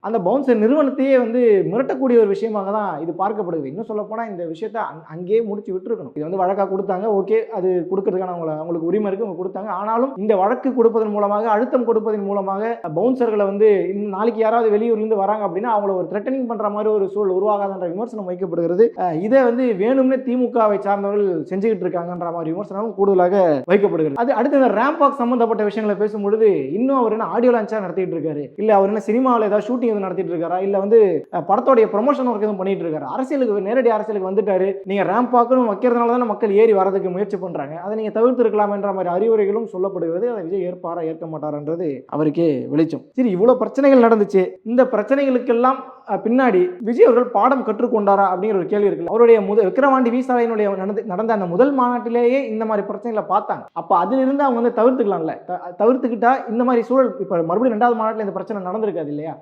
அந்த பவுன்சர் நிறுவனத்தையே வந்து மிரட்டக்கூடிய ஒரு விஷயமாக தான் இது பார்க்கப்படுது. இன்னும் சொல்லப்போனால் இந்த விஷயத்த அங்கேயே முடிச்சு விட்டுருக்கணும். இது வந்து வழக்காக கொடுத்தாங்க, ஓகே, அது கொடுக்கறதுக்கான அவங்களுக்கு உரிமை இருக்கு, அவங்க கொடுத்தாங்க. ஆனாலும் இந்த வழக்கு கொடுப்பதன் மூலமாக, அழுத்தம் கொடுப்பதன் மூலமாக பவுன்சர்களை வந்து நாளைக்கு யாராவது வெளியூர்லேருந்து வராங்க அப்படின்னா அவங்கள ஒரு த்ரெட்டனிங் பண்ற மாதிரி ஒரு சூழல் உருவாகாதுன்ற விமர்சனம் வைக்கப்படுகிறது. இதை வந்து வேணும்னே திமுகவை சார்ந்தவர்கள் செஞ்சுக்கிட்டு இருக்காங்கன்ற மாதிரி விமர்சனம் கூடுதலாக வைக்கப்படுகிறது. அது அடுத்து இந்த ரேம்ப் வாக் சம்பந்தப்பட்ட விஷயங்களை பேசும்பொழுது இன்னும் அவர் என்ன ஆடியோ லான்ச்சா நடத்திட்டு இருக்காரு, இல்ல அவர் என்ன சினிமாவில் ஏதாவது ஷூட்டிங் எதுவும் நடத்திட்டு இருக்காரா, இல்ல வந்து படத்தோடைய ப்ரமோஷன் ஒர்க் எதுவும் பண்ணிட்டு இருக்காரு, அரசியலுக்கு நேரடி அரசியலுக்கு வந்துட்டாரு, நீங்க ரேம்ப் வாக்குன்னு வைக்கிறதுனால தான் மக்கள் ஏறி வரதுக்கு முயற்சி பண்றாங்க, அதை நீங்க தவிர்த்து இருக்கலாம் என்ற மாதிரி அறிவுரைகளும் சொல்லப்படுகிறது. அதை விஜய் ஏற்பாரா ஏற்க மாட்டார்ன்றது அவருக்கே வெளிச்சம். சரி, இவ்வளவு பிரச்சனைகள் நடந்துச்சு, இந்த பிரச்சனைகளுக்கெல்லாம் பின்னாடி விஜய் அவர்கள் பாடம் கற்றுக்கொண்டாரா அப்படிங்கிற ஒரு கேள்வி இருக்கு. அவருடைய விக்கிரவாண்டி விசாலையினுடைய நடந்த அந்த முதல் மாநாட்டிலேயே இந்த மாதிரி பிரச்சனைகளை பார்த்தாங்க. அப்ப அதுல இருந்து அவங்க வந்து தவிர்த்துக்கலாம்ல, தவிர்த்துக்கிட்டா இந்த மாதிரி சூழல் இப்ப மறுபடியும் 2வது மாநாட்டில் இந்த பிரச்சனை நடந்திருக்காது இல்லையா?